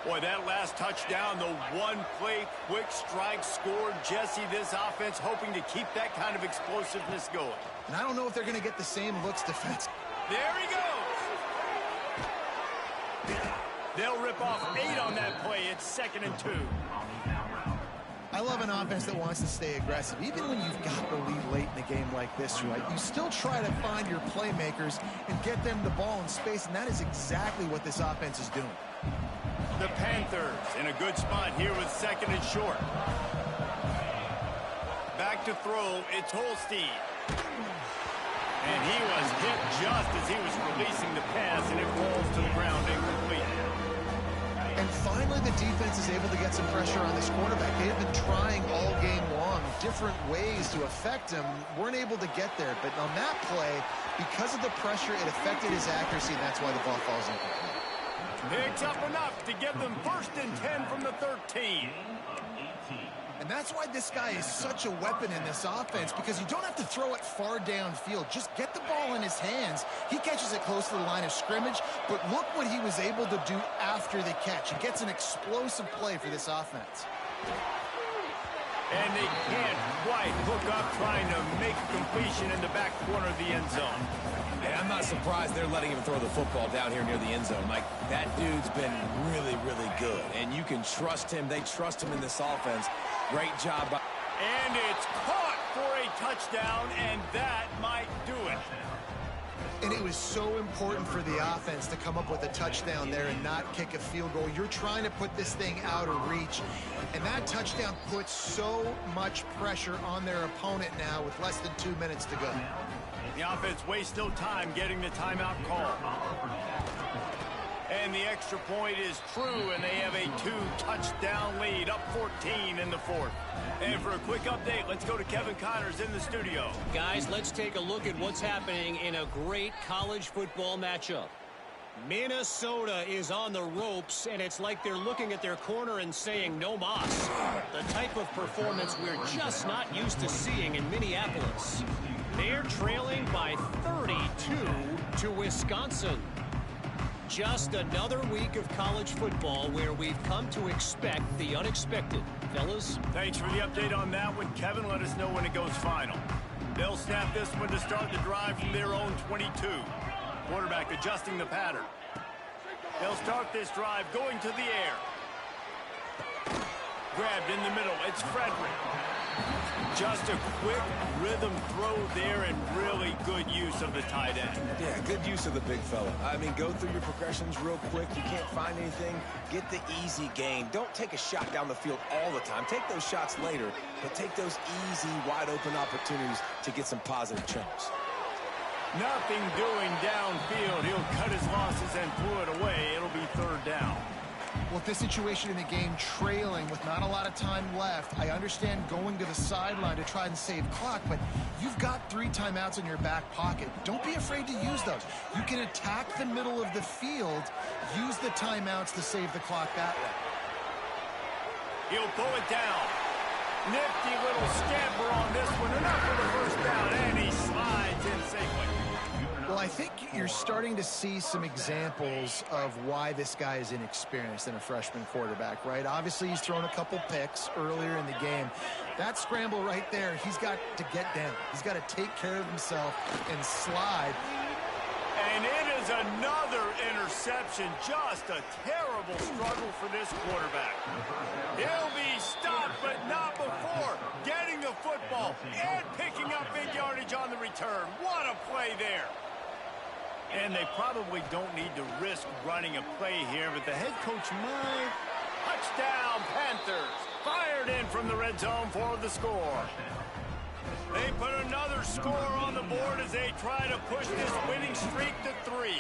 Speaker 1: Boy, that last touchdown, the one-play quick strike scored. Jesse, this offense hoping to keep that kind of explosiveness going.
Speaker 3: And I don't know if they're going to get the same looks defense.
Speaker 1: There he goes. They'll rip off 8 on that play. It's 2nd and 2.
Speaker 3: I love an offense that wants to stay aggressive. Even when you've got the lead late in a game like this, right, you still try to find your playmakers and get them the ball in space, and that is exactly what this offense is doing.
Speaker 1: The Panthers in a good spot here with 2nd and short. Back to throw, it's Holstein. And he was hit just as he was releasing the pass, and it rolls to the ground incomplete.
Speaker 3: And finally, the defense is able to get some pressure on this quarterback. They have been trying all game long different ways to affect him. Weren't able to get there, but on that play, because of the pressure, it affected his accuracy, and that's why the ball falls incomplete.
Speaker 1: Picks up enough to give them 1st and 10 from the 13.
Speaker 3: And that's why this guy is such a weapon in this offense, because you don't have to throw it far downfield. Just get the ball in his hands. He catches it close to the line of scrimmage, but look what he was able to do after the catch. He gets an explosive play for this offense.
Speaker 1: And they can't quite hook up trying to make a completion in the back corner of the end zone.
Speaker 2: And I'm not surprised they're letting him throw the football down here near the end zone. Like, that dude's been really, really good. And you can trust him. They trust him in this offense. Great job.
Speaker 1: And it's caught for a touchdown, and that might do it.
Speaker 3: And it was so important for the offense to come up with a touchdown there and not kick a field goal. You're trying to put this thing out of reach. And that touchdown puts so much pressure on their opponent now with less than 2 minutes to go.
Speaker 1: The offense wastes no time getting the timeout call. And the extra point is true, and they have a 2-touchdown lead, up 14 in the 4th. And for a quick update, let's go to Kevin Connors in the studio.
Speaker 5: Guys, let's take a look at what's happening in a great college football matchup. Minnesota is on the ropes, and it's like they're looking at their corner and saying, no mas. The type of performance we're just not used to seeing in Minneapolis. They're trailing by 32 to Wisconsin. Just another week of college football where we've come to expect the unexpected. Fellas?
Speaker 1: Thanks for the update on that one, Kevin. Let us know when it goes final. They'll snap this one to start the drive from their own 22. Quarterback adjusting the pattern. They'll start this drive going to the air. Grabbed in the middle. It's Frederick. Just a quick rhythm throw there and really good use of the tight end.
Speaker 2: Yeah, good use of the big fella. I mean, go through your progressions real quick. You can't find anything. Get the easy gain. Don't take a shot down the field all the time. Take those shots later, but take those easy, wide-open opportunities to get some positive chunks.
Speaker 1: Nothing doing downfield. He'll cut his losses and throw it away. It'll be 3rd down.
Speaker 3: With this situation in the game, trailing with not a lot of time left, I understand going to the sideline to try and save clock, but you've got 3 timeouts in your back pocket. Don't be afraid to use those. You can attack the middle of the field, use the timeouts to save the clock that way.
Speaker 1: He'll pull it down. Nifty little scamper on this one. Enough for the first down, and he slides in safely.
Speaker 3: Well, I think you're starting to see some examples of why this guy is inexperienced in a freshman quarterback, right? Obviously, he's thrown a couple picks earlier in the game. That scramble right there, he's got to get down. He's got to take care of himself and slide.
Speaker 1: And it is another interception. Just a terrible struggle for this quarterback. He'll be stopped, but not before getting the football and picking up big yardage on the return. What a play there. And they probably don't need to risk running a play here, but the head coach might. Touchdown, Panthers. Fired in from the red zone for the score. They put another score on the board as they try to push this winning streak to 3.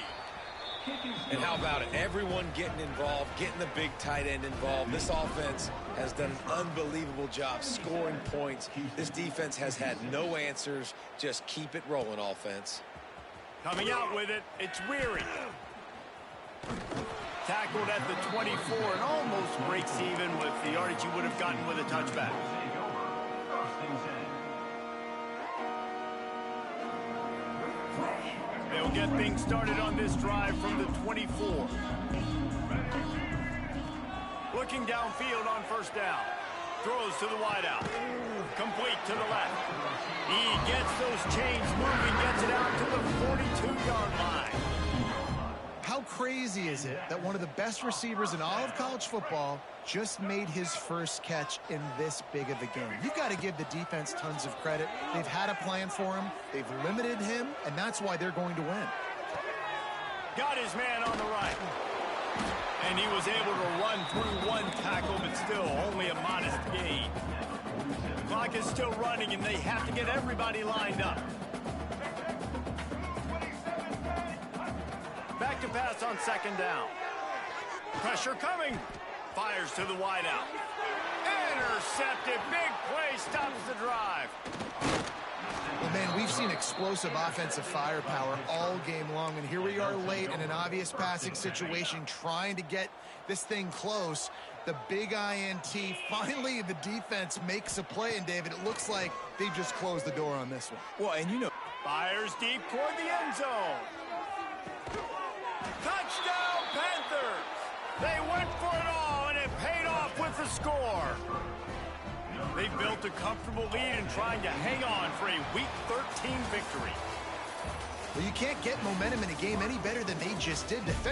Speaker 2: And how about it? Everyone getting involved, getting the big tight end involved. This offense has done an unbelievable job scoring points. This defense has had no answers. Just keep it rolling, offense.
Speaker 1: Coming out with it, it's Weary. Tackled at the 24 and almost breaks even with the yardage he would have gotten with a touchback. They'll get things started on this drive from the 24. Looking downfield on first down. Throws to the wideout. Complete to the left. He gets those chains moving, gets it out to the 42-yard line.
Speaker 3: How crazy is it that one of the best receivers in all of college football just made his first catch in this big of a game? You've got to give the defense tons of credit. They've had a plan for him. They've limited him, and that's why they're going to win.
Speaker 1: Got his man on the right. And he was able to run through one tackle, but still only a modest gain. The clock is still running, and they have to get everybody lined up. Back to pass on second down. Pressure coming. Fires to the wideout. Intercepted. Big play stops the drive.
Speaker 3: Well, man, we've seen explosive offensive firepower all game long, and here we are late in an obvious passing situation trying to get this thing close. The big INT. Finally, the defense makes a play, and David, it looks like they just closed the door on this one.
Speaker 2: Well, and you know,
Speaker 1: Fires deep toward the end zone. Touchdown, Panthers! They went for it all, and it paid off with the score. They built a comfortable lead and trying to hang on for a Week 13 victory.
Speaker 3: Well, you can't get momentum in a game any better than they just did. Defense